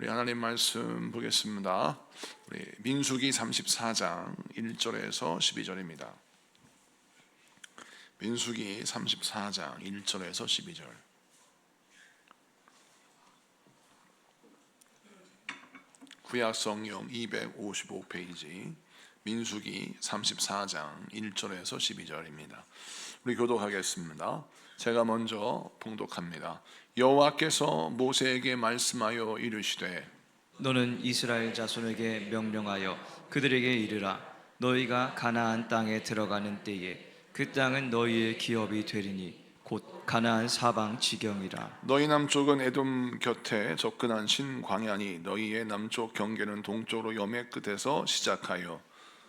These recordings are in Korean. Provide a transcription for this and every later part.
우리 하나님 말씀 보겠습니다. 우리 민수기 34장 1절에서 12절입니다. 민수기 34장 1절에서 12절. 구약 성경 255페이지 민수기 34장 1절에서 12절입니다. 우리 교독하겠습니다. 제가 먼저 봉독합니다. 여호와께서 모세에게 말씀하여 이르시되 너는 이스라엘 자손에게 명령하여 그들에게 이르라. 너희가 가나안 땅에 들어가는 때에 그 땅은 너희의 기업이 되리니 곧 가나안 사방 지경이라. 너희 남쪽은 에돔 곁에 접근한 신광야니 너희의 남쪽 경계는 동쪽으로 여매 끝에서 시작하여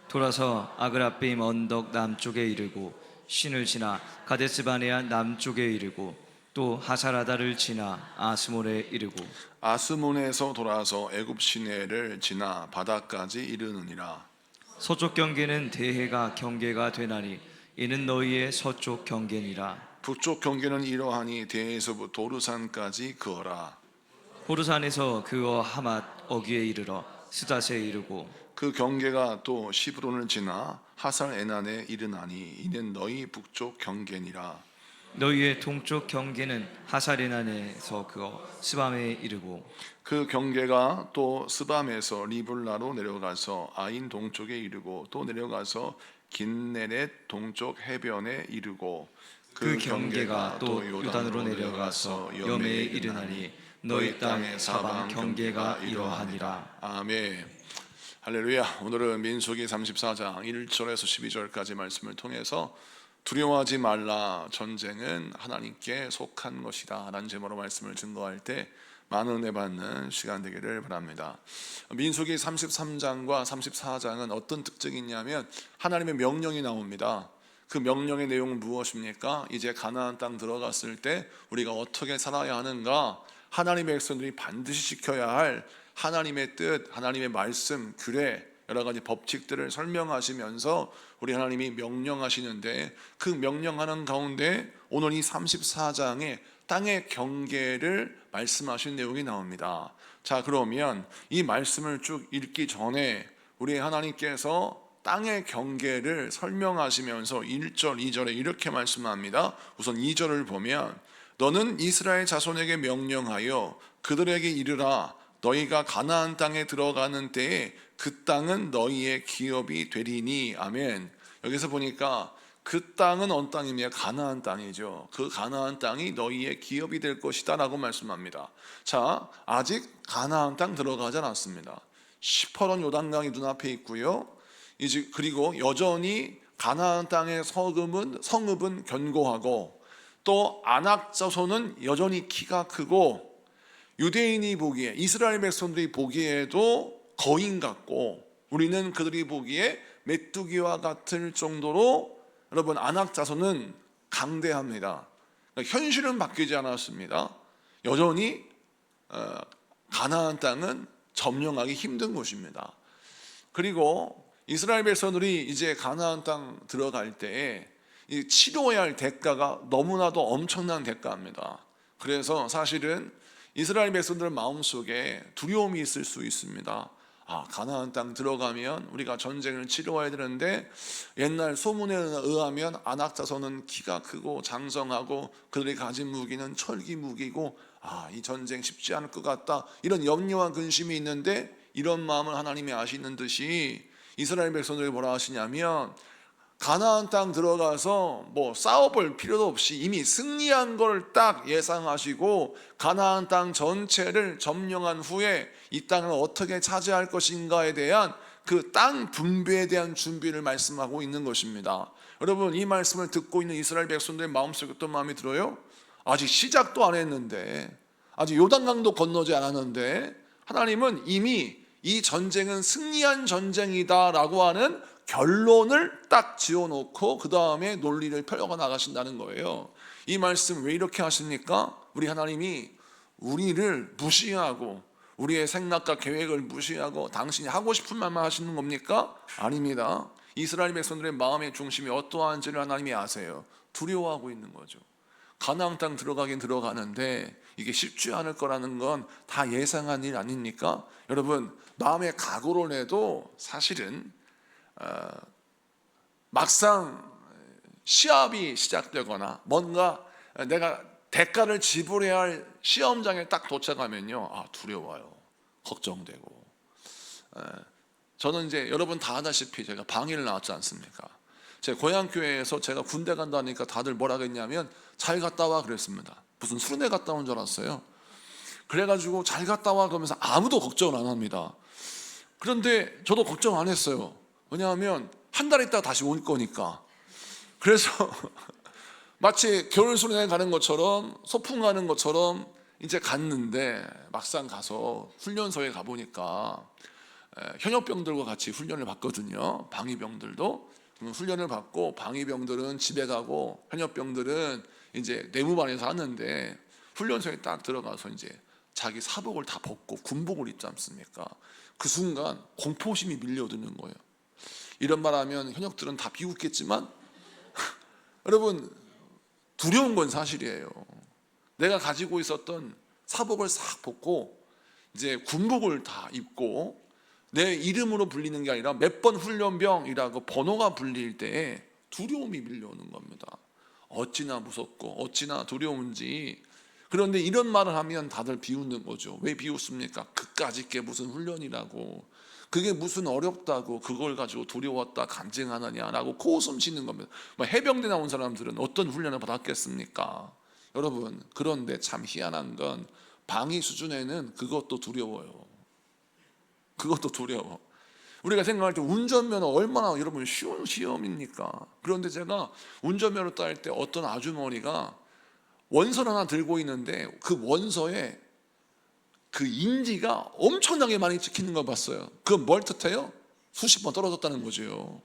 돌아서 아그라빔 언덕 남쪽에 이르고 신을 지나 가데스바네아 남쪽에 이르고 또 하사라다를 지나 아스몬에 이르고 아스몬에서 돌아서 애굽 시내를 지나 바다까지 이르느니라. 서쪽 경계는 대해가 경계가 되나니 이는 너희의 서쪽 경계니라. 북쪽 경계는 이러하니 대해에서부터 도르산까지 그어라. 호르산에서 그어 하맛 어귀에 이르러 스닷에 이르고 그 경계가 또 시브론을 지나 하살 에난에 이르나니 이는 너희 북쪽 경계니라. 너희의 동쪽 경계는 하사레난에서 그어 스밤에 이르고 그 경계가 또 스밤에서 리블라로 내려가서 아인 동쪽에 이르고 또 내려가서 긴네렛 동쪽 해변에 이르고 그 경계가 또 요단으로 내려가서 여매에 이르나니 너희 땅의 사방 경계가 이러하니라. 아멘. 할렐루야. 오늘은 민수기 34장 1절에서 12절까지 말씀을 통해서 두려워하지 말라, 전쟁은 하나님께 속한 것이다 라는 제목으로 말씀을 증거할 때 많은 은혜 받는 시간 되기를 바랍니다. 민수기 33장과 34장은 어떤 특징이 있냐면 하나님의 명령이 나옵니다. 그 명령의 내용은 무엇입니까? 이제 가나안 땅 들어갔을 때 우리가 어떻게 살아야 하는가, 하나님의 백성들이 반드시 지켜야 할 하나님의 뜻, 하나님의 말씀, 규례, 여러 가지 법칙들을 설명하시면서 우리 하나님이 명령하시는데, 그 명령하는 가운데 오늘 이 34장에 땅의 경계를 말씀하신 내용이 나옵니다. 자, 그러면 이 말씀을 쭉 읽기 전에 우리 하나님께서 땅의 경계를 설명하시면서 1절, 2절에 이렇게 말씀합니다. 우선 2절을 보면 너는 이스라엘 자손에게 명령하여 그들에게 이르라. 너희가 가나안 땅에 들어가는 때에 그 땅은 너희의 기업이 되리니. 아멘. 여기서 보니까 그 땅은 어떤 땅입니까? 가나안 땅이죠. 그 가나안 땅이 너희의 기업이 될 것이다 라고 말씀합니다. 자, 아직 가나안 땅 들어가지 않았습니다. 시퍼런 요단강이 눈앞에 있고요. 이제 그리고 여전히 가나안 땅의 성읍은 견고하고 또 아낙 자손은 여전히 키가 크고 유대인이 보기에, 이스라엘 백성들이 보기에도 거인 같고 우리는 그들이 보기에 메뚜기와 같을 정도로 여러분 아낙 자손은 강대합니다. 그러니까 현실은 바뀌지 않았습니다. 여전히 가나안 땅은 점령하기 힘든 곳입니다. 그리고 이스라엘 백성들이 이제 가나안 땅 들어갈 때에 치러야 할 대가가 너무나도 엄청난 대가입니다. 그래서 사실은 이스라엘 백성들 마음속에 두려움이 있을 수 있습니다. 가나안 땅 들어가면 우리가 전쟁을 치러야 되는데 옛날 소문에 의하면 아낙 자손은 키가 크고 장성하고 그들이 가진 무기는 철기 무기고 이 전쟁 쉽지 않을 것 같다, 이런 염려와 근심이 있는데, 이런 마음을 하나님이 아시는 듯이 이스라엘 백성들이 뭐라 하시냐면 가나안 땅 들어가서 싸워볼 필요도 없이 이미 승리한 걸 딱 예상하시고 가나안 땅 전체를 점령한 후에 이 땅을 어떻게 차지할 것인가에 대한 그 땅 분배에 대한 준비를 말씀하고 있는 것입니다. 여러분, 이 말씀을 듣고 있는 이스라엘 백성들의 마음속에 어떤 마음이 들어요? 아직 시작도 안 했는데, 아직 요단강도 건너지 않았는데 하나님은 이미 이 전쟁은 승리한 전쟁이다 라고 하는 결론을 딱 지어놓고 그 다음에 논리를 펴려가 나가신다는 거예요. 이 말씀 왜 이렇게 하십니까? 우리 하나님이 우리를 무시하고 우리의 생각과 계획을 무시하고 당신이 하고 싶은 말만 하시는 겁니까? 아닙니다. 이스라엘 백성들의 마음의 중심이 어떠한지를 하나님이 아세요. 두려워하고 있는 거죠. 가나안 땅 들어가긴 들어가는데 이게 쉽지 않을 거라는 건 다 예상한 일 아닙니까? 여러분, 마음의 각오를 내도 사실은 막상 시합이 시작되거나 뭔가 내가 대가를 지불해야 할 시험장에 딱 도착하면요, 두려워요. 걱정되고. 저는 이제 여러분 다 아다시피 제가 방위를 나왔지 않습니까? 제 고향 교회에서 제가 군대 간다니까 다들 뭐라 그랬냐면 잘 갔다 와 그랬습니다. 무슨 수련회 갔다 온 줄 알았어요. 그래가지고 잘 갔다 와 그러면서 아무도 걱정을 안 합니다. 그런데 저도 걱정 안 했어요. 왜냐하면 한 달 있다가 다시 올 거니까. 그래서 마치 겨울 수련회 가는 것처럼 소풍 가는 것처럼 이제 갔는데 막상 가서 훈련소에 가보니까 현역병들과 같이 훈련을 받거든요. 방위병들도 훈련을 받고 방위병들은 집에 가고 현역병들은 이제 내무반에서 하는데 훈련소에 딱 들어가서 이제 자기 사복을 다 벗고 군복을 입지 않습니까? 그 순간 공포심이 밀려드는 거예요. 이런 말 하면 현역들은 다 비웃겠지만 여러분, 두려운 건 사실이에요. 내가 가지고 있었던 사복을 싹 벗고 이제 군복을 다 입고 내 이름으로 불리는 게 아니라 몇 번 훈련병이라고 번호가 불릴 때에 두려움이 밀려오는 겁니다. 어찌나 무섭고 어찌나 두려운지. 그런데 이런 말을 하면 다들 비웃는 거죠. 왜 비웃습니까? 그까짓 게 무슨 훈련이라고, 그게 무슨 어렵다고 그걸 가지고 두려웠다 간증하느냐라고 코웃음 치는 겁니다. 해병대 나온 사람들은 어떤 훈련을 받았겠습니까? 여러분, 그런데 참 희한한 건 방위 수준에는 그것도 두려워요. 그것도 두려워. 우리가 생각할 때 운전면허 얼마나 여러분 쉬운 시험입니까? 그런데 제가 운전면허 딸 때 어떤 아주머니가 원서를 하나 들고 있는데 그 원서에 그 인지가 엄청나게 많이 찍히는 걸 봤어요. 그건 뭘 뜻해요? 수십 번 떨어졌다는 거죠.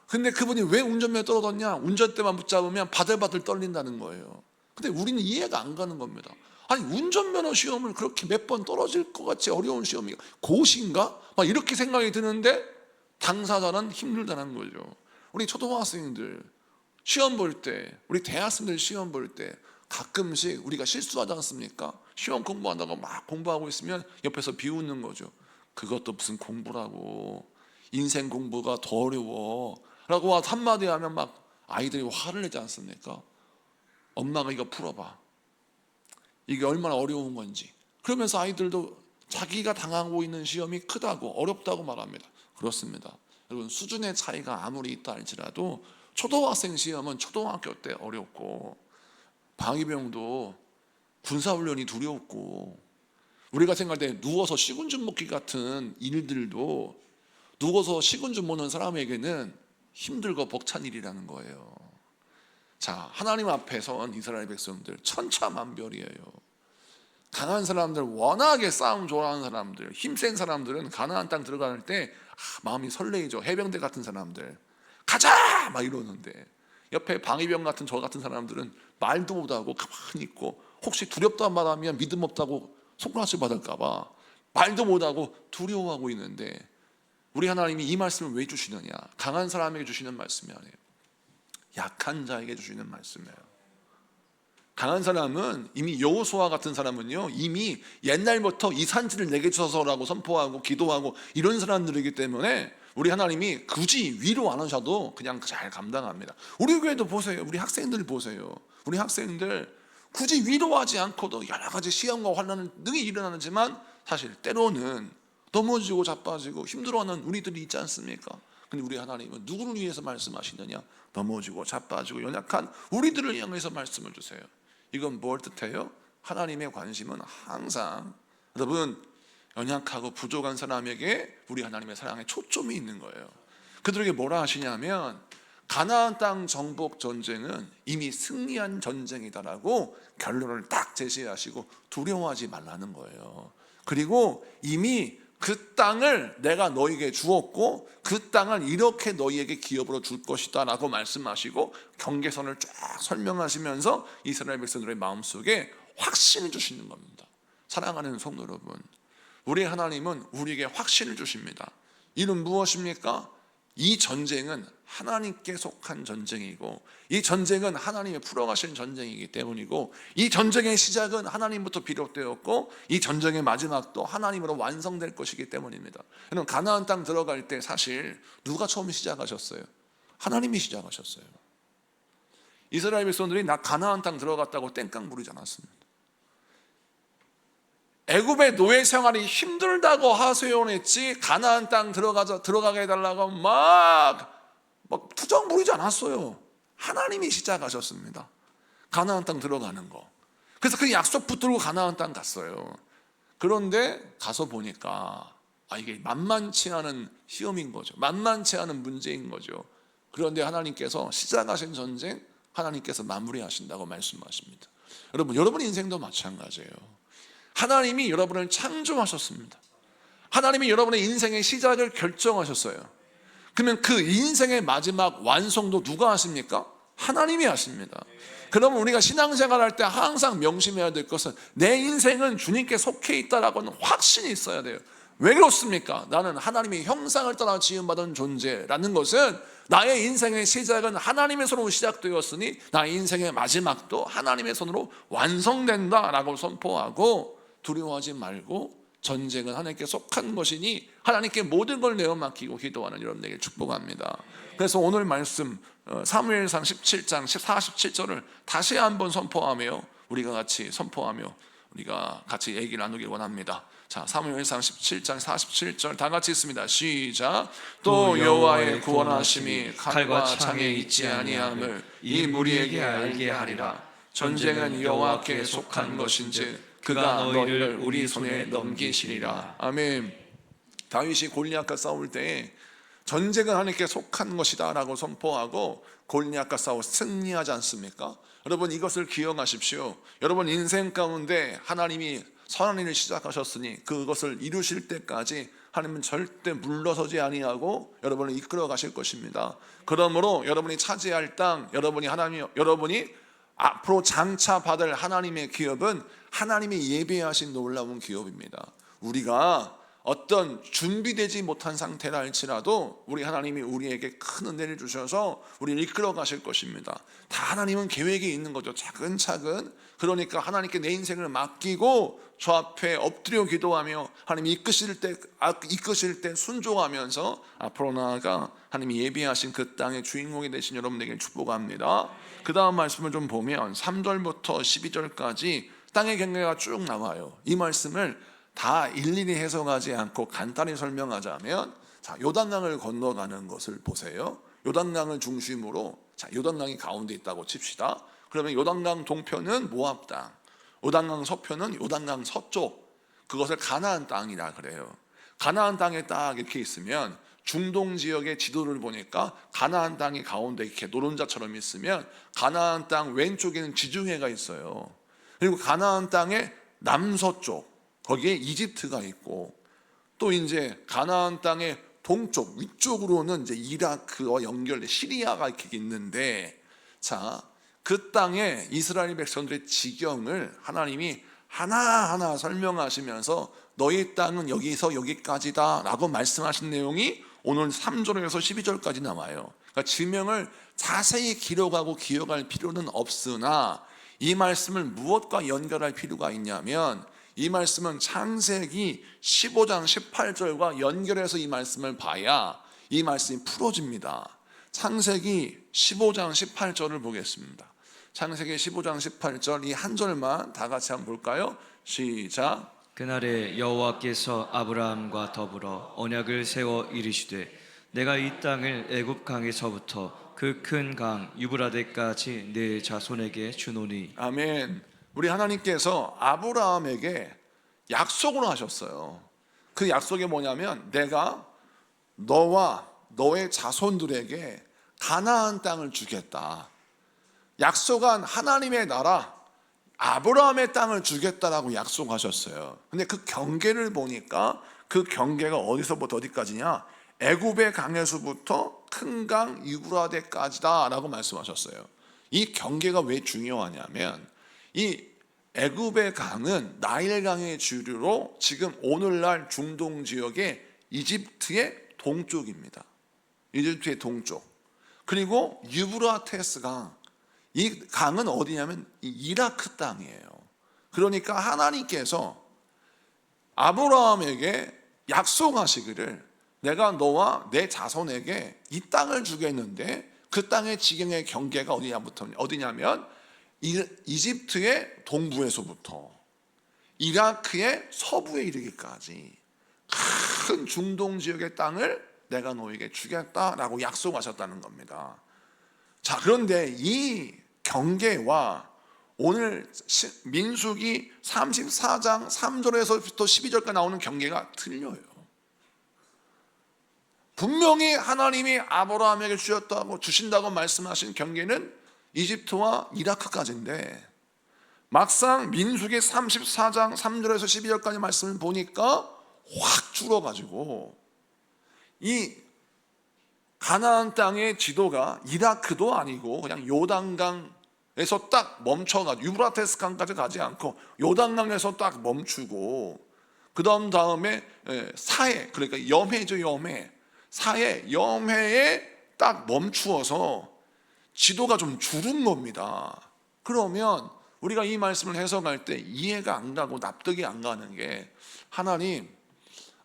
근데 그분이 왜 운전면허 떨어졌냐? 운전대만 붙잡으면 바들바들 떨린다는 거예요. 근데 우리는 이해가 안 가는 겁니다. 아니, 운전면허 시험을 그렇게 몇 번 떨어질 것 같이 어려운 시험이 고시인가? 막 이렇게 생각이 드는데 당사자는 힘들다는 거죠. 우리 초등학생들 시험 볼 때, 우리 대학생들 시험 볼 때 가끔씩 우리가 실수하지 않습니까? 시험 공부한다고 막 공부하고 있으면 옆에서 비웃는 거죠. 그것도 무슨 공부라고, 인생 공부가 더 어려워 라고 한마디 하면 막 아이들이 화를 내지 않습니까? 엄마가 이거 풀어봐, 이게 얼마나 어려운 건지. 그러면서 아이들도 자기가 당하고 있는 시험이 크다고 어렵다고 말합니다. 그렇습니다. 여러분, 수준의 차이가 아무리 있다 할지라도 초등학생 시험은 초등학교 때 어렵고, 방위병도 군사훈련이 두렵고, 우리가 생각할 때 누워서 식은 죽 먹기 같은 일들도 누워서 식은 죽 먹는 사람에게는 힘들고 벅찬 일이라는 거예요. 자, 하나님 앞에 선 이스라엘 백성들 천차만별이에요. 강한 사람들, 워낙에 싸움 좋아하는 사람들, 힘센 사람들은 가나안 땅 들어갈 때 마음이 설레이죠. 해병대 같은 사람들 가자 막 이러는데, 옆에 방위병 같은 저 같은 사람들은 말도 못하고 가만히 있고, 혹시 두렵다는 말하면 믿음 없다고 손가락질 받을까 봐 말도 못하고 두려워하고 있는데, 우리 하나님이 이 말씀을 왜 주시느냐? 강한 사람에게 주시는 말씀이 아니에요. 약한 자에게 주시는 말씀이에요. 강한 사람은 이미 여호수아 같은 사람은요, 이미 옛날부터 이 산지를 내게 주소서라고 선포하고 기도하고 이런 사람들이기 때문에 우리 하나님이 굳이 위로 안 하셔도 그냥 잘 감당합니다. 우리 교회도 보세요. 우리 학생들 보세요. 우리 학생들 굳이 위로하지 않고도 여러 가지 시험과 환난은 능히 일어나지만 사실 때로는 넘어지고 자빠지고 힘들어하는 우리들이 있지 않습니까? 근데 우리 하나님은 누구를 위해서 말씀하시느냐? 넘어지고 자빠지고 연약한 우리들을 향해서 말씀을 주세요. 이건 뭘 뜻해요? 하나님의 관심은 항상 여러분 연약하고 부족한 사람에게 우리 하나님의 사랑에 초점이 있는 거예요. 그들에게 뭐라 하시냐면 가나안 땅 정복 전쟁은 이미 승리한 전쟁이다라고 결론을 딱 제시하시고 두려워하지 말라는 거예요. 그리고 이미 그 땅을 내가 너희에게 주었고 그 땅을 이렇게 너희에게 기업으로 줄 것이다 라고 말씀하시고 경계선을 쫙 설명하시면서 이스라엘 백성들의 마음속에 확신을 주시는 겁니다. 사랑하는 성도 여러분, 우리 하나님은 우리에게 확신을 주십니다. 이는 무엇입니까? 이 전쟁은 하나님께 속한 전쟁이고, 이 전쟁은 하나님이 풀어가신 전쟁이기 때문이고, 이 전쟁의 시작은 하나님부터 비롯되었고, 이 전쟁의 마지막도 하나님으로 완성될 것이기 때문입니다. 여러분, 가나안 땅 들어갈 때 사실 누가 처음 시작하셨어요? 하나님이 시작하셨어요. 이스라엘 백성들이 나 가나안 땅 들어갔다고 땡깡 부르지 않았습니다. 애굽의 노예 생활이 힘들다고 하소연했지, 가나안 땅 들어가게 해달라고 막 투정 부리지 않았어요. 하나님이 시작하셨습니다. 가나안 땅 들어가는 거. 그래서 그 약속 붙들고 가나안 땅 갔어요. 그런데 가서 보니까 이게 만만치 않은 시험인 거죠. 만만치 않은 문제인 거죠. 그런데 하나님께서 시작하신 전쟁, 하나님께서 마무리하신다고 말씀하십니다. 여러분 인생도 마찬가지예요. 하나님이 여러분을 창조하셨습니다. 하나님이 여러분의 인생의 시작을 결정하셨어요. 그러면 그 인생의 마지막 완성도 누가 하십니까? 하나님이 하십니다. 그러면 우리가 신앙생활 할 때 항상 명심해야 될 것은 내 인생은 주님께 속해 있다라고는 확신이 있어야 돼요. 왜 그렇습니까? 나는 하나님의 형상을 따라 지음받은 존재라는 것은 나의 인생의 시작은 하나님의 손으로 시작되었으니 나의 인생의 마지막도 하나님의 손으로 완성된다라고 선포하고, 두려워하지 말고 전쟁은 하나님께 속한 것이니 하나님께 모든 걸 내어 맡기고 기도하는 여러분에게 축복합니다. 그래서 오늘 말씀 사무엘상 17장 47절을 다시 한번 선포하며 우리가 같이 얘기를 나누기 원합니다. 자, 사무엘상 17장 47절 다 같이 있습니다. 시작. 또 여호와의 구원하심이 칼과 창에 있지 아니함을 이 무리에게 알게 하리라. 전쟁은 여호와께 속한 것인지 그가 너희를 우리 손에 넘기시리라. 아멘. 다윗이 골리앗과 싸울 때 전쟁은 하나님께 속한 것이다 라고 선포하고 골리앗과 싸워 승리하지 않습니까? 여러분, 이것을 기억하십시오. 여러분 인생 가운데 하나님이 선한 일을 시작하셨으니 그것을 이루실 때까지 하나님은 절대 물러서지 아니하고 여러분을 이끌어 가실 것입니다. 그러므로 여러분이 차지할 땅, 여러분이 앞으로 장차 받을 하나님의 기업은 하나님이 예비하신 놀라운 기업입니다. 우리가 어떤 준비되지 못한 상태라 할지라도 우리 하나님이 우리에게 큰 은혜를 주셔서 우리를 이끌어 가실 것입니다. 다 하나님은 계획이 있는 거죠. 차근차근. 그러니까 하나님께 내 인생을 맡기고 저 앞에 엎드려 기도하며 하나님이 이끄실 때 순종하면서 앞으로 나아가 하나님이 예비하신 그 땅의 주인공이 되신 여러분에게 축복합니다. 그 다음 말씀을 좀 보면 3절부터 12절까지 땅의 경계가 쭉 나와요. 이 말씀을 다 일일이 해석하지 않고 간단히 설명하자면, 요단강을 건너가는 것을 보세요. 요단강을 중심으로, 요단강이 가운데 있다고 칩시다. 그러면 요단강 동편은 모압 땅, 요단강 서편은 요단강 서쪽, 그것을 가나안 땅이라 그래요. 가나안 땅에 딱 이렇게 있으면 중동 지역의 지도를 보니까 가나안 땅이 가운데 이렇게 노른자처럼 있으면 가나안 땅 왼쪽에는 지중해가 있어요. 그리고 가나안 땅의 남서쪽, 거기에 이집트가 있고, 또 이제 가나안 땅의 동쪽 위쪽으로는 이제 이라크와 연결된 시리아가 이렇게 있는데, 그 땅에 이스라엘 백성들의 지경을 하나님이 하나하나 설명하시면서 너희 땅은 여기서 여기까지다 라고 말씀하신 내용이 오늘 3절에서 12절까지 나와요. 그러니까 지명을 자세히 기록하고 기억할 필요는 없으나 이 말씀을 무엇과 연결할 필요가 있냐면, 이 말씀은 창세기 15장 18절과 연결해서 이 말씀을 봐야 이 말씀이 풀어집니다. 창세기 15장 18절을 보겠습니다. 창세기 15장 18절 이 한 절만 다 같이 한번 볼까요? 시작. 그날에 여호와께서 아브라함과 더불어 언약을 세워 이르시되 내가 이 땅을 애굽 강에서부터 그 큰 강 유브라데까지 내 자손에게 주노니. 아멘. 우리 하나님께서 아브라함에게 약속을 하셨어요. 그 약속이 뭐냐면 내가 너와 너의 자손들에게 가나안 땅을 주겠다. 약속한 하나님의 나라 아브라함의 땅을 주겠다라고 약속하셨어요. 근데 그 경계를 보니까 그 경계가 어디서부터 어디까지냐? 애굽의 강에서부터 큰 강 유브라데까지다 라고 말씀하셨어요. 이 경계가 왜 중요하냐면 이 애굽의 강은 나일강의 주류로 지금 오늘날 중동 지역의 이집트의 동쪽입니다. 이집트의 동쪽. 그리고 유브라테스 강. 이 강은 어디냐면 이 이라크 땅이에요. 그러니까 하나님께서 아브라함에게 약속하시기를 내가 너와 내 자손에게 이 땅을 주겠는데 그 땅의 지경의 경계가 어디냐면 이집트의 동부에서부터 이라크의 서부에 이르기까지 큰 중동 지역의 땅을 내가 너에게 주겠다라고 약속하셨다는 겁니다. 자, 그런데 이 경계와 오늘 민수기 34장 3절에서부터 12절까지 나오는 경계가 틀려요. 분명히 하나님이 아브라함에게 주신다고 말씀하신 경계는 이집트와 이라크까지인데 막상 민수기 34장 3절에서 12절까지 말씀을 보니까 확 줄어가지고 이 가나안 땅의 지도가 이라크도 아니고 그냥 요단강에서 딱 멈춰가지고 유브라테스 강까지 가지 않고 요단강에서 딱 멈추고 그 다음에 사해, 그러니까 염해죠. 염해, 사해, 염해에 딱 멈추어서 지도가 좀 줄은 겁니다. 그러면 우리가 이 말씀을 해석할 때 이해가 안 가고 납득이 안 가는 게 하나님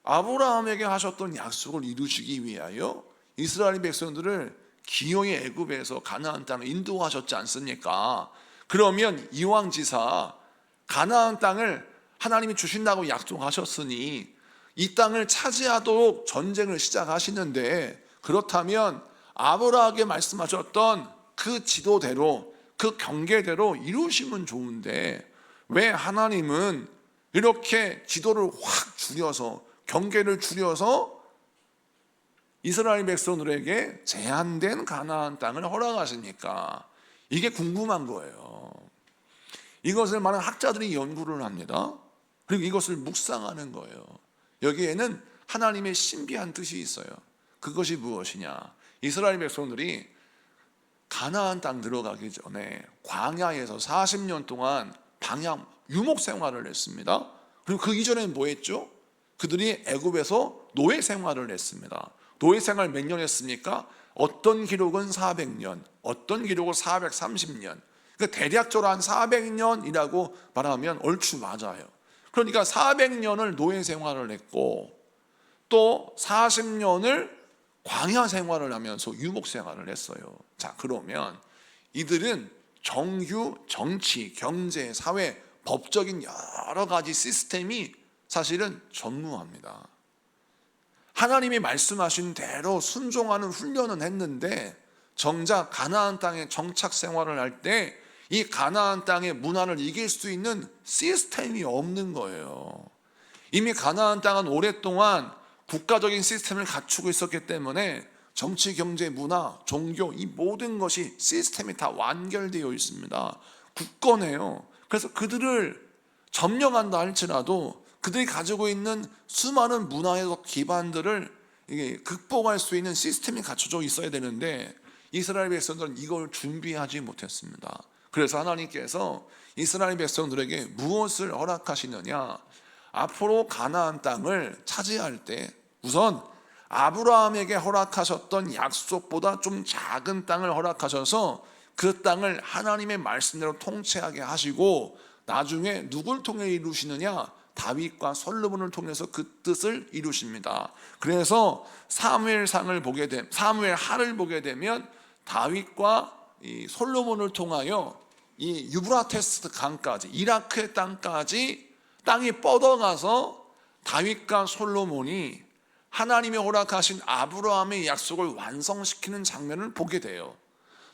아브라함에게 하셨던 약속을 이루시기 위하여 이스라엘 백성들을 기어이 애굽에서 가나안 땅을 인도하셨지 않습니까? 그러면 이왕지사 가나안 땅을 하나님이 주신다고 약속하셨으니 이 땅을 차지하도록 전쟁을 시작하시는데 그렇다면 아브라함에게 말씀하셨던 그 지도대로 그 경계대로 이루시면 좋은데 왜 하나님은 이렇게 지도를 확 줄여서 경계를 줄여서 이스라엘 백성들에게 제한된 가나안 땅을 허락하십니까? 이게 궁금한 거예요. 이것을 많은 학자들이 연구를 합니다. 그리고 이것을 묵상하는 거예요. 여기에는 하나님의 신비한 뜻이 있어요. 그것이 무엇이냐? 이스라엘 백성들이 가나안 땅 들어가기 전에 광야에서 40년 동안 방향 유목 생활을 했습니다. 그리고 그 이전에는 뭐 했죠? 그들이 애굽에서 노예 생활을 했습니다. 노예 생활 몇 년 했습니까? 어떤 기록은 400년, 어떤 기록은 430년. 그러니까 대략적으로 한 400년이라고 말하면 얼추 맞아요. 그러니까 400년을 노예 생활을 했고 또 40년을 광야 생활을 하면서 유목 생활을 했어요. 자, 그러면 이들은 정규, 정치, 경제, 사회, 법적인 여러 가지 시스템이 사실은 전무합니다. 하나님이 말씀하신 대로 순종하는 훈련은 했는데 정작 가나안 땅에 정착 생활을 할 때 이 가나안 땅의 문화를 이길 수 있는 시스템이 없는 거예요. 이미 가나안 땅은 오랫동안 국가적인 시스템을 갖추고 있었기 때문에 정치, 경제, 문화, 종교 이 모든 것이 시스템이 다 완결되어 있습니다. 굳건해요. 그래서 그들을 점령한다 할지라도 그들이 가지고 있는 수많은 문화의 기반들을 극복할 수 있는 시스템이 갖춰져 있어야 되는데 이스라엘 백성들은 이걸 준비하지 못했습니다. 그래서 하나님께서 이스라엘 백성들에게 무엇을 허락하시느냐? 앞으로 가나안 땅을 차지할 때 우선 아브라함에게 허락하셨던 약속보다 좀 작은 땅을 허락하셔서 그 땅을 하나님의 말씀대로 통치하게 하시고 나중에 누굴 통해 이루시느냐? 다윗과 솔로몬을 통해서 그 뜻을 이루십니다. 그래서 사무엘 하를 보게 되면 다윗과 이 솔로몬을 통하여 이 유브라테스 강까지 이라크의 땅까지 땅이 뻗어가서 다윗과 솔로몬이 하나님이 허락하신 아브라함의 약속을 완성시키는 장면을 보게 돼요.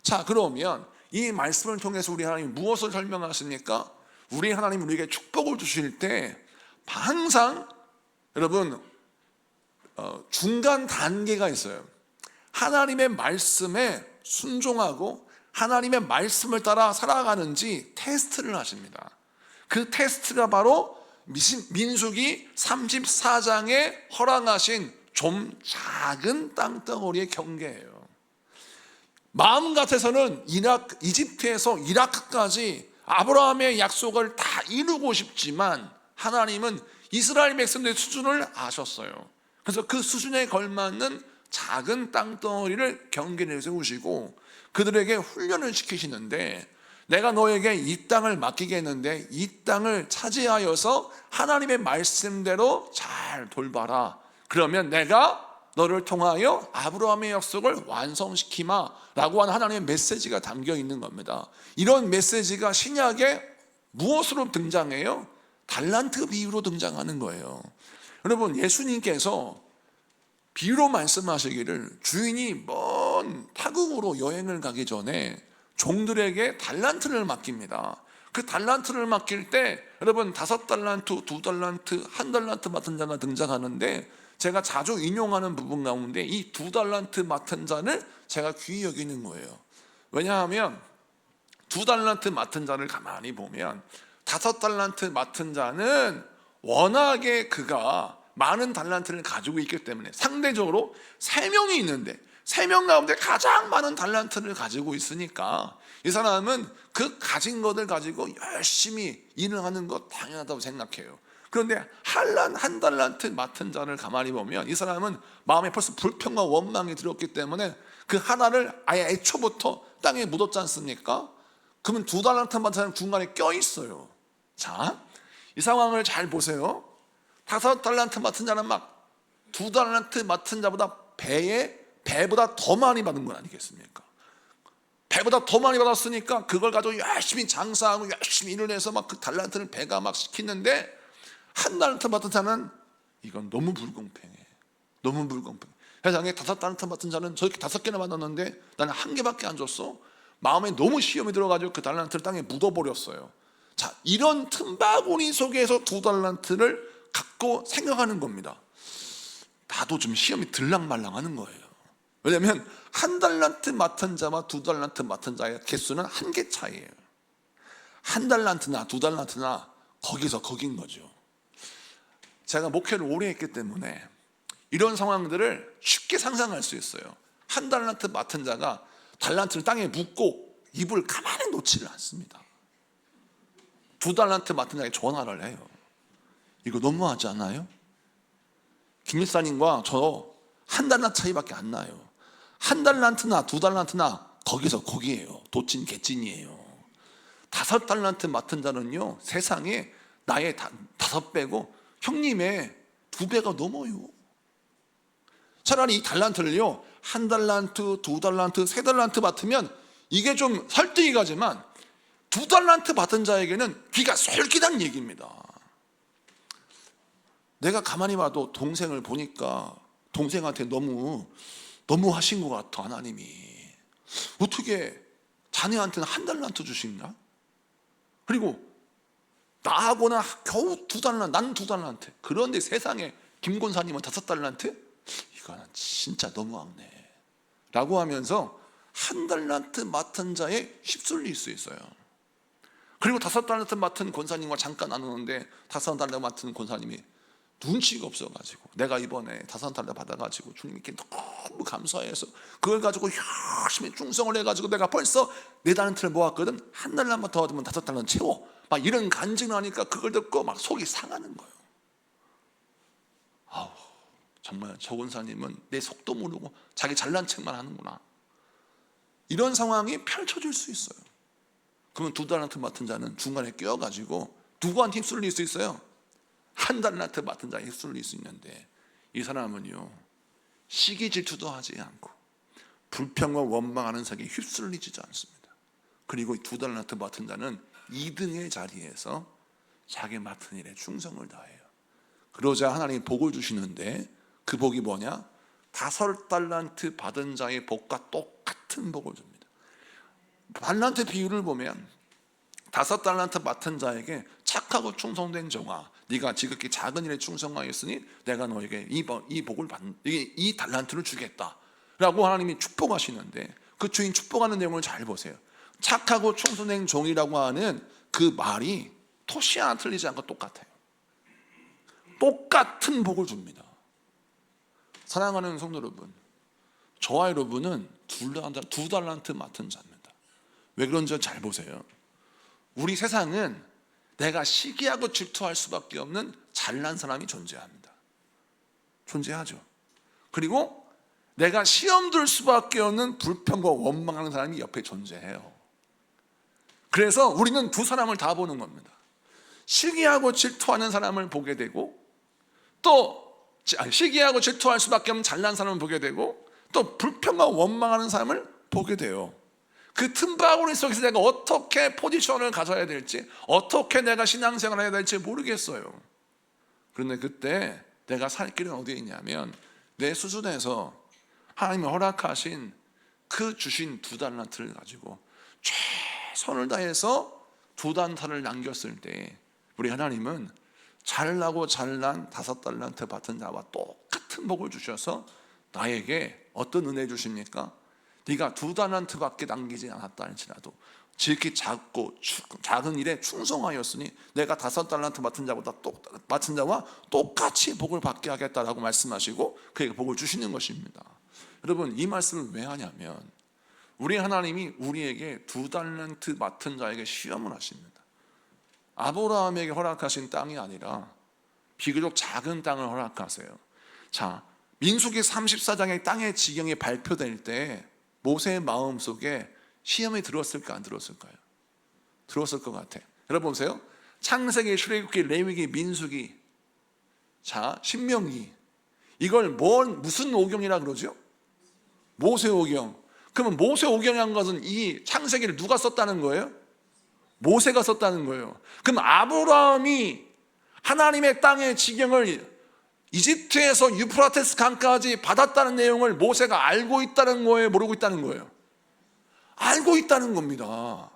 자, 그러면 이 말씀을 통해서 우리 하나님 무엇을 설명하십니까? 우리 하나님 우리에게 축복을 주실 때 항상 여러분 중간 단계가 있어요. 하나님의 말씀에 순종하고 하나님의 말씀을 따라 살아가는지 테스트를 하십니다. 그 테스트가 바로 민수기 34장에 허락하신 좀 작은 땅덩어리의 경계예요. 마음 같아서는 이집트에서 이라크까지 아브라함의 약속을 다 이루고 싶지만 하나님은 이스라엘 백성들의 수준을 아셨어요. 그래서 그 수준에 걸맞는 작은 땅덩어리를 경계를 세우시고 그들에게 훈련을 시키시는데, 내가 너에게 이 땅을 맡기겠는데 이 땅을 차지하여서 하나님의 말씀대로 잘 돌봐라. 그러면 내가 너를 통하여 아브라함의 약속을 완성시키마 라고 하는 하나님의 메시지가 담겨 있는 겁니다. 이런 메시지가 신약에 무엇으로 등장해요? 달란트 비유로 등장하는 거예요. 여러분, 예수님께서 비유로 말씀하시기를 주인이 먼 타국으로 여행을 가기 전에 종들에게 달란트를 맡깁니다. 그 달란트를 맡길 때 여러분 5달란트, 2달란트, 1달란트 맡은 자가 등장하는데, 제가 자주 인용하는 부분 가운데 이 2달란트 맡은 자를 제가 귀히 여기는 거예요. 왜냐하면 2달란트 맡은 자를 가만히 보면 5달란트 맡은 자는 워낙에 그가 많은 달란트를 가지고 있기 때문에 상대적으로 3명이 있는데 3명 가운데 가장 많은 달란트를 가지고 있으니까 이 사람은 그 가진 것을 가지고 열심히 일을 하는 것 당연하다고 생각해요. 그런데 한 달란트 맡은 자를 가만히 보면 이 사람은 마음에 벌써 불평과 원망이 들었기 때문에 그 하나를 아예 애초부터 땅에 묻었지 않습니까? 그러면 2달란트 맡은 자는 중간에 껴 있어요. 자, 이 상황을 잘 보세요. 5달란트 맡은 자는 막 2달란트 맡은 자보다 배보다 더 많이 받은 건 아니겠습니까? 배보다 더 많이 받았으니까 그걸 가지고 열심히 장사하고 열심히 일을 해서 막 그 달란트를 배가 막 시키는데, 1달란트 받은 자는 이건 너무 불공평해. 너무 불공평해. 세상에 5달란트 받은 자는 저렇게 5개나 받았는데 나는 1개밖에 안 줬어. 마음에 너무 시험이 들어가지고 그 달란트를 땅에 묻어버렸어요. 자, 이런 틈바구니 속에서 2달란트를 갖고 생각하는 겁니다. 나도 좀 시험이 들락말락하는 거예요. 왜냐하면 1달란트 맡은 자와 2달란트 맡은 자의 개수는 1개 차이예요. 1달란트나 2달란트나 거기서 거긴 거죠. 제가 목회를 오래 했기 때문에 이런 상황들을 쉽게 상상할 수 있어요. 1달란트 맡은 자가 달란트를 땅에 묻고 입을 가만히 놓지를 않습니다. 2달란트 맡은 자에게 전화를 해요. 이거 너무하지 않아요? 김 목사님과 저 1달란트 차이밖에 안 나요. 1달란트나 2달란트나 거기서 거기예요. 도찐 개찐이에요. 5달란트 맡은 자는요, 세상에 나의 5배고 형님의 2배가 넘어요. 차라리 이 달란트를요 1달란트, 2달란트, 3달란트 맡으면 이게 좀 설득이 가지만 2달란트 받은 자에게는 귀가 솔깃한 얘기입니다. 내가 가만히 봐도 동생을 보니까 동생한테 너무 하신 것 같아. 하나님이 어떻게 자네한테는 1달란트 주신가? 그리고 나하고는 겨우 2달란트, 나는 2달란트. 그런데 세상에 김 권사님은 5달란트? 이거는 진짜 너무하네 라고 하면서 1달란트 맡은 자에 휩쓸릴 수 있어요. 그리고 5달란트 맡은 권사님과 잠깐 나누는데 5달란트 맡은 권사님이 눈치가 없어가지고 내가 이번에 5달란트 받아가지고 주님께 너무 감사해서 그걸 가지고 열심히 충성을 해가지고 내가 벌써 4달란트를 모았거든. 1달란트만 더 얻으면 5달란트 채워. 막 이런 간증을 하니까 그걸 듣고 막 속이 상하는 거예요. 아우, 정말 저 권사님은 내 속도 모르고 자기 잘난 척만 하는구나. 이런 상황이 펼쳐질 수 있어요. 그러면 2달란트 맡은 자는 중간에 끼어가지고 누구한테 휩쓸릴 수 있어요? 1달란트 맡은 자에 휩쓸릴 수 있는데, 이 사람은요 시기 질투도 하지 않고 불평과 원망하는 자에게 휩쓸리지 않습니다. 그리고 2달란트 맡은 자는 2등의 자리에서 자기 맡은 일에 충성을 다해요. 그러자 하나님이 복을 주시는데 그 복이 뭐냐? 5달란트 받은 자의 복과 똑같은 복을 줍니다. 달란트 비유를 보면 5달란트 맡은 자에게 착하고 충성된 종아, 네가 지극히 작은 일에 충성하였으니 내가 너에게 이 복을 이 달란트를 주겠다라고 하나님이 축복하시는데, 그 주인 축복하는 내용을 잘 보세요. 착하고 충성된 종이라고 하는 그 말이 토시 하나 틀리지 않고 똑같아요. 똑같은 복을 줍니다. 사랑하는 성도 여러분, 저와 여러분은 2달란트 맡은 자입니다. 왜 그런지 잘 보세요. 우리 세상은 내가 시기하고 질투할 수밖에 없는 잘난 사람이 존재합니다. 존재하죠. 그리고 내가 시험 들 수밖에 없는 불평과 원망하는 사람이 옆에 존재해요. 그래서 우리는 두 사람을 다 보는 겁니다. 시기하고 질투하는 사람을 보게 되고, 또 시기하고 질투할 수밖에 없는 잘난 사람을 보게 되고, 또 불평과 원망하는 사람을 보게 돼요. 그 틈바구니 속에서 내가 어떻게 포지션을 가져야 될지, 어떻게 내가 신앙생활을 해야 될지 모르겠어요. 그런데 그때 내가 살 길은 어디에 있냐면, 내 수준에서 하나님이 허락하신 그 주신 2달란트를 가지고 최선을 다해서 2단타를 남겼을 때, 우리 하나님은 잘나고 잘난 5달란트 받은 자와 똑같은 복을 주셔서 나에게 어떤 은혜 주십니까? 네가 2달란트밖에 남기지 않았다 할지라도 지극히 작은 일에 충성하였으니 내가 5달란트 맡은 자와 똑같이 복을 받게 하겠다라고 말씀하시고 그에게 복을 주시는 것입니다. 여러분, 이 말씀을 왜 하냐면, 우리 하나님이 우리에게 2달란트 맡은 자에게 시험을 하십니다. 아브라함에게 허락하신 땅이 아니라 비교적 작은 땅을 허락하세요. 자, 민수기 34장의 땅의 지경이 발표될 때 모세의 마음속에 시험이 들었을까 안 들었을까요? 들었을 것 같아. 여러분 보세요. 창세기, 출애굽기, 레위기, 민수기, 자, 신명기, 이걸 무슨 오경이라 그러죠? 모세 오경. 그러면 모세 오경이라는 것은 이 창세기를 누가 썼다는 거예요? 모세가 썼다는 거예요. 그럼 아브라함이 하나님의 땅의 지경을 이집트에서 유프라테스 강까지 받았다는 내용을 모세가 알고 있다는 거예요? 모르고 있다는 거예요? 알고 있다는 겁니다.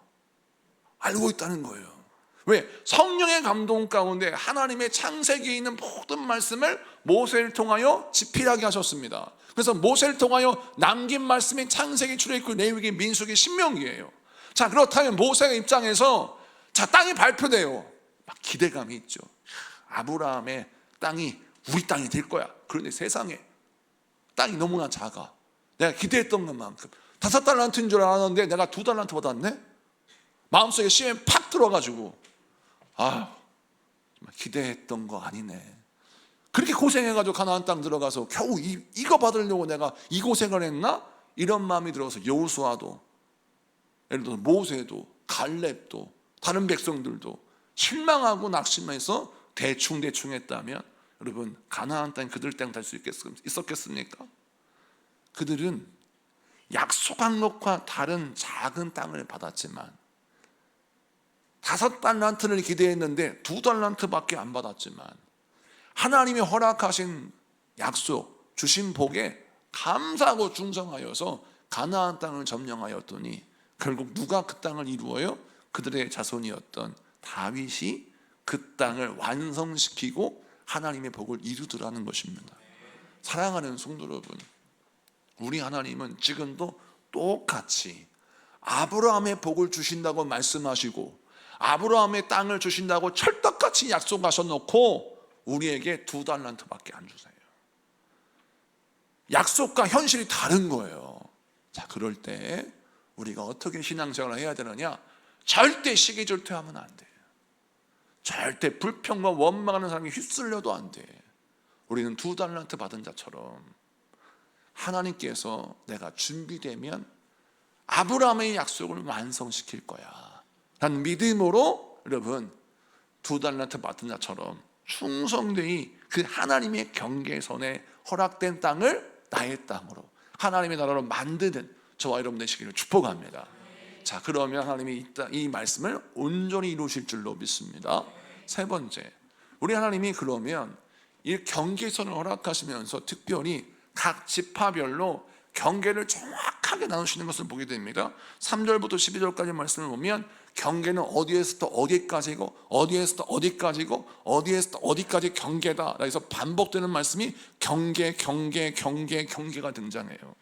알고 있다는 거예요. 왜? 성령의 감동 가운데 하나님의 창세기에 있는 모든 말씀을 모세를 통하여 지필하게 하셨습니다. 그래서 모세를 통하여 남긴 말씀이 창세기, 출애굽기, 레위기, 민수기, 신명기예요. 자, 그렇다면 모세의 입장에서 자, 땅이 발표돼요. 막 기대감이 있죠. 아브라함의 땅이 우리 땅이 될 거야. 그런데 세상에 땅이 너무나 작아. 내가 기대했던 것만큼 5달란트인 줄 알았는데 내가 2달란트 받았네? 마음속에 시험이 팍 들어가지고 기대했던 거 아니네. 그렇게 고생해가지고 가나안 땅 들어가서 겨우 이거 받으려고 내가 이 고생을 했나? 이런 마음이 들어서 여호수아도, 예를 들어서 모세도, 갈렙도, 다른 백성들도 실망하고 낙심해서 대충 했다면, 여러분, 가나안 땅 그들 땅 될 수 있었겠습니까? 그들은 약속한 것과 다른 작은 땅을 받았지만, 5달란트를 기대했는데 2달란트밖에 안 받았지만, 하나님이 허락하신 약속, 주신 복에 감사하고 충성하여서 가나안 땅을 점령하였더니 결국 누가 그 땅을 이루어요? 그들의 자손이었던 다윗이 그 땅을 완성시키고 하나님의 복을 이루더라는 것입니다. 사랑하는 성도 여러분, 우리 하나님은 지금도 똑같이 아브라함의 복을 주신다고 말씀하시고 아브라함의 땅을 주신다고 철떡같이 약속하셔놓고 우리에게 2달란트밖에 안 주세요. 약속과 현실이 다른 거예요. 자, 그럴 때 우리가 어떻게 신앙생활을 해야 되느냐? 절대 시기질투하면 안 돼요. 절대 불평과 원망하는 사람이 휩쓸려도 안 돼. 우리는 2달란트 받은 자처럼 하나님께서 내가 준비되면 아브라함의 약속을 완성시킬 거야 라는 믿음으로, 여러분, 2달란트 받은 자처럼 충성되이 그 하나님의 경계선에 허락된 땅을 나의 땅으로 하나님의 나라로 만드는 저와 여러분 되시기를 축복합니다. 자, 그러면 하나님이 이 말씀을 온전히 이루실 줄로 믿습니다. 세 번째, 우리 하나님이 그러면 이 경계선을 허락하시면서 특별히 각 지파별로 경계를 정확하게 나누시는 것을 보게 됩니다. 3절부터 12절까지 말씀을 보면 경계는 어디에서부터 어디까지고 어디에서부터 어디까지고 어디에서부터 어디까지 경계다. 그래서 반복되는 말씀이 경계가 등장해요.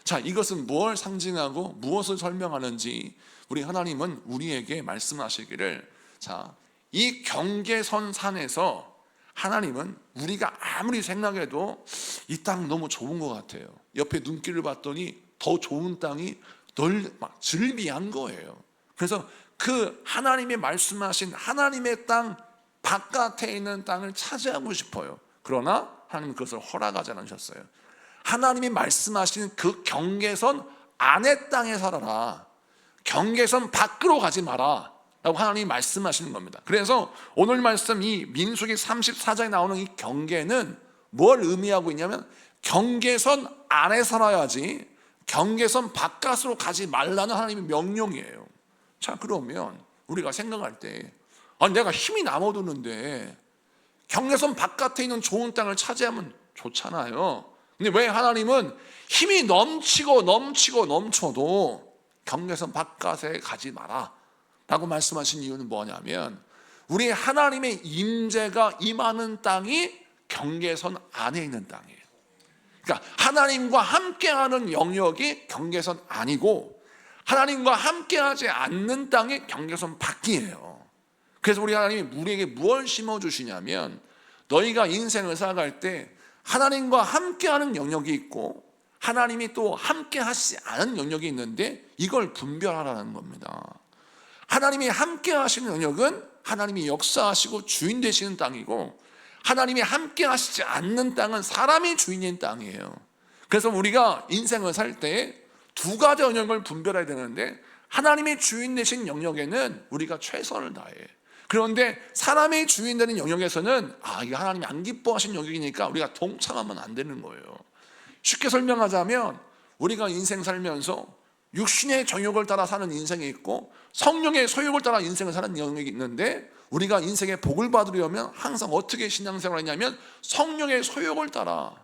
자, 이것은 무엇을 상징하고 무엇을 설명하는지 우리 하나님은 우리에게 말씀하시기를, 자, 이 경계선 산에서 하나님은 우리가 아무리 생각해도 이 땅 너무 좋은 것 같아요. 옆에 눈길을 봤더니 더 좋은 땅이 막 즐비한 거예요. 그래서 그 하나님의 말씀하신 하나님의 땅 바깥에 있는 땅을 차지하고 싶어요. 그러나 하나님은 그것을 허락하지 않으셨어요. 하나님이 말씀하시는 그 경계선 안의 땅에 살아라, 경계선 밖으로 가지 마라 라고 하나님이 말씀하시는 겁니다. 그래서 오늘 말씀 이 민수기 34장에 나오는 이 경계는 뭘 의미하고 있냐면 경계선 안에 살아야지 경계선 바깥으로 가지 말라는 하나님의 명령이에요. 자, 그러면 우리가 생각할 때 내가 힘이 남아도는데 경계선 바깥에 있는 좋은 땅을 차지하면 좋잖아요. 근데 왜 하나님은 힘이 넘치고 넘쳐도 경계선 바깥에 가지 마라 라고 말씀하신 이유는 뭐냐면 우리 하나님의 임재가 임하는 땅이 경계선 안에 있는 땅이에요. 그러니까 하나님과 함께하는 영역이 경계선 아니고 하나님과 함께하지 않는 땅이 경계선 밖이에요. 그래서 우리 하나님이 우리에게 무엇을 심어주시냐면 너희가 인생을 살아갈 때 하나님과 함께하는 영역이 있고 하나님이 또 함께하시지 않은 영역이 있는데 이걸 분별하라는 겁니다. 하나님이 함께하시는 영역은 하나님이 역사하시고 주인 되시는 땅이고 하나님이 함께하시지 않는 땅은 사람이 주인인 땅이에요. 그래서 우리가 인생을 살 때 두 가지 영역을 분별해야 되는데 하나님이 주인 되신 영역에는 우리가 최선을 다해. 그런데 사람이 주인 되는 영역에서는 이게 하나님이 안 기뻐하신 영역이니까 우리가 동참하면 안 되는 거예요. 쉽게 설명하자면 우리가 인생 살면서 육신의 정욕을 따라 사는 인생이 있고 성령의 소욕을 따라 인생을 사는 영역이 있는데 우리가 인생의 복을 받으려면 항상 어떻게 신앙생활을 하냐면 성령의 소욕을 따라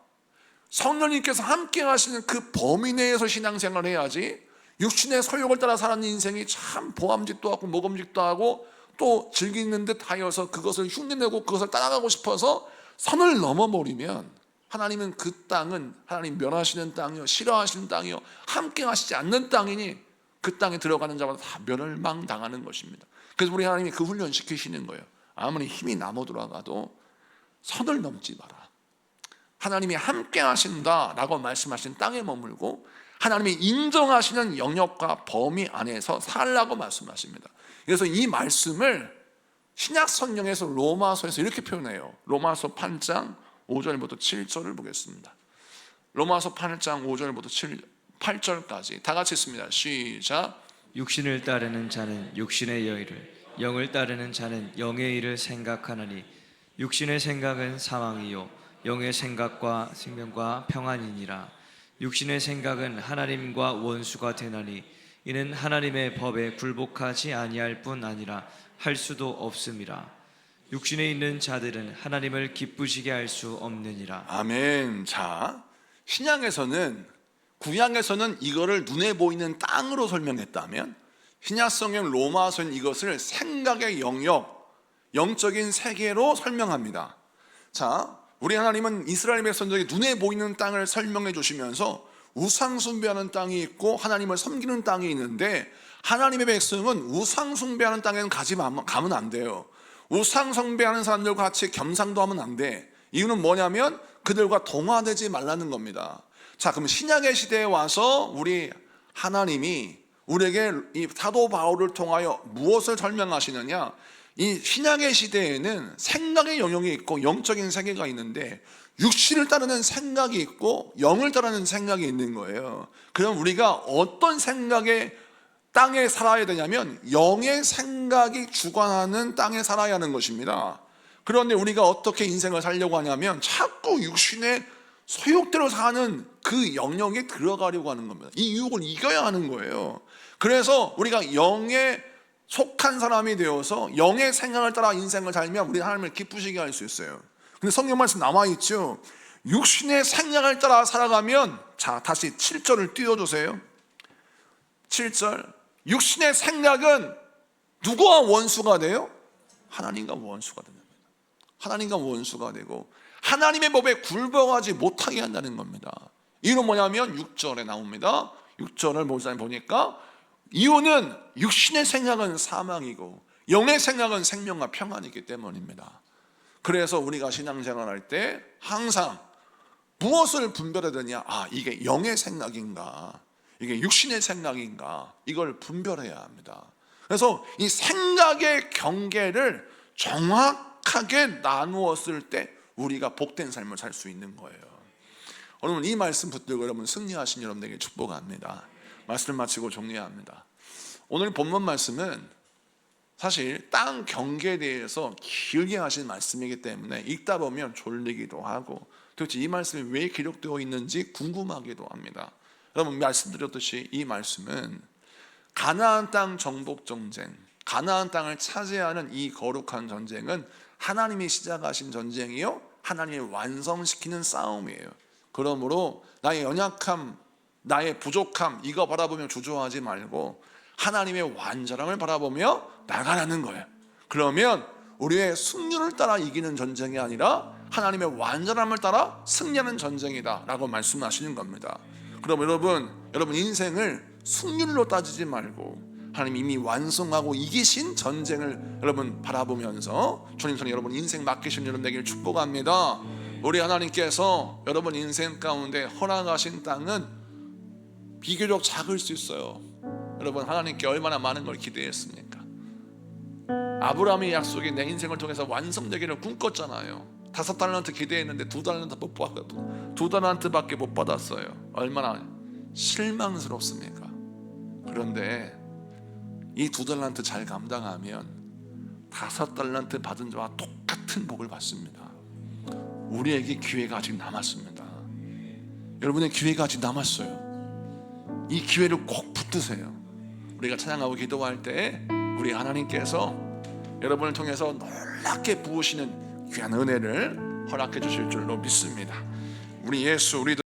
성령님께서 함께 하시는 그 범위 내에서 신앙생활을 해야지 육신의 소욕을 따라 사는 인생이 참 보암직도 하고 모범직도 하고 또 즐기는 듯 하여서 그것을 흉내내고 그것을 따라가고 싶어서 선을 넘어버리면 하나님은 그 땅은 하나님 멸하시는 땅이요 싫어하시는 땅이요 함께 하시지 않는 땅이니 그 땅에 들어가는 자마다 다 멸망당하는 것입니다. 그래서 우리 하나님이 그 훈련 시키시는 거예요. 아무리 힘이 남아 돌아가도 선을 넘지 마라. 하나님이 함께 하신다라고 말씀하신 땅에 머물고 하나님이 인정하시는 영역과 범위 안에서 살라고 말씀하십니다. 그래서 이 말씀을 신약 성경에서 로마서에서 이렇게 표현해요. 로마서 8장 5절부터 7절을 보겠습니다. 로마서 8장 5절부터 8절까지 다 같이 읽습니다. 시작. 육신을 따르는 자는 육신의 여의를, 영을 따르는 자는 영의 일을 생각하나니 육신의 생각은 사망이요 영의 생각과 생명과 평안이니라. 육신의 생각은 하나님과 원수가 되나니 이는 하나님의 법에 굴복하지 아니할 뿐 아니라 할 수도 없음이라. 육신에 있는 자들은 하나님을 기쁘시게 할 수 없느니라. 아멘. 자, 신약에서는 구약에서는 이거를 눈에 보이는 땅으로 설명했다면 신약성경 로마서는 이것을 생각의 영역, 영적인 세계로 설명합니다. 자, 우리 하나님은 이스라엘 백성들에게 눈에 보이는 땅을 설명해 주시면서 우상 숭배하는 땅이 있고 하나님을 섬기는 땅이 있는데 하나님의 백성은 우상 숭배하는 땅에는 가면 안 돼요. 우상 숭배하는 사람들과 같이 겸상도 하면 안 돼. 이유는 뭐냐면 그들과 동화되지 말라는 겁니다. 자, 그럼 신약의 시대에 와서 우리 하나님이 우리에게 이 사도 바울을 통하여 무엇을 설명하시느냐? 이 신약의 시대에는 생각의 영역이 있고 영적인 세계가 있는데 육신을 따르는 생각이 있고 영을 따르는 생각이 있는 거예요. 그럼 우리가 어떤 생각의 땅에 살아야 되냐면 영의 생각이 주관하는 땅에 살아야 하는 것입니다. 그런데 우리가 어떻게 인생을 살려고 하냐면 자꾸 육신의 소욕대로 사는 그 영역에 들어가려고 하는 겁니다. 이 유혹을 이겨야 하는 거예요. 그래서 우리가 영에 속한 사람이 되어서 영의 생각을 따라 인생을 살면 우리 하나님을 기쁘시게 할 수 있어요. 근데 성경 말씀 나와 있죠. 육신의 생각을 따라 살아가면, 자, 다시 7절을 띄워주세요. 7절. 육신의 생각은 누구와 원수가 돼요? 하나님과 원수가 됩니다. 하나님과 원수가 되고 하나님의 법에 굴복하지 못하게 한다는 겁니다. 이유는 뭐냐면 6절에 나옵니다. 6절을 목사님 보니까 이유는 육신의 생각은 사망이고 영의 생각은 생명과 평안이기 때문입니다. 그래서 우리가 신앙생활할 때 항상 무엇을 분별해야 되냐? 이게 영의 생각인가? 이게 육신의 생각인가? 이걸 분별해야 합니다. 그래서 이 생각의 경계를 정확하게 나누었을 때 우리가 복된 삶을 살 수 있는 거예요. 여러분 이 말씀 붙들고 여러분 승리하신 여러분에게 축복합니다. 말씀을 마치고 정리합니다. 오늘 본문 말씀은 사실 땅 경계에 대해서 길게 하신 말씀이기 때문에 읽다 보면 졸리기도 하고 도대체 이 말씀이 왜 기록되어 있는지 궁금하기도 합니다. 여러분 말씀드렸듯이 이 말씀은 가나안 땅 정복 전쟁, 가나안 땅을 차지하는 이 거룩한 전쟁은 하나님이 시작하신 전쟁이요 하나님이 완성시키는 싸움이에요. 그러므로 나의 연약함, 나의 부족함 이거 바라보며 주저하지 말고 하나님의 완전함을 바라보며 나가라는 거예요. 그러면 우리의 승률을 따라 이기는 전쟁이 아니라 하나님의 완전함을 따라 승리하는 전쟁이다 라고 말씀하시는 겁니다. 그럼 여러분 인생을 승률로 따지지 말고 하나님 이미 완성하고 이기신 전쟁을 여러분 바라보면서 주님 손에 여러분 인생 맡기신 여러분 되기를 축복합니다. 우리 하나님께서 여러분 인생 가운데 허락하신 땅은 비교적 작을 수 있어요. 여러분 하나님께 얼마나 많은 걸 기대했습니까? 아브라함의 약속이 내 인생을 통해서 완성되기를 꿈꿨잖아요. 5달란트 기대했는데 2달란트밖에 못 받았어요. 얼마나 실망스럽습니까? 그런데 이 2달란트 잘 감당하면 5달란트 받은 자와 똑같은 복을 받습니다. 우리에게 기회가 아직 남았습니다. 여러분의 기회가 아직 남았어요. 이 기회를 꼭 붙드세요. 우리가 찬양하고 기도할 때 우리 하나님께서 여러분을 통해서 놀랍게 부으시는 귀한 은혜를 허락해 주실 줄로 믿습니다. 우리 예수 우리도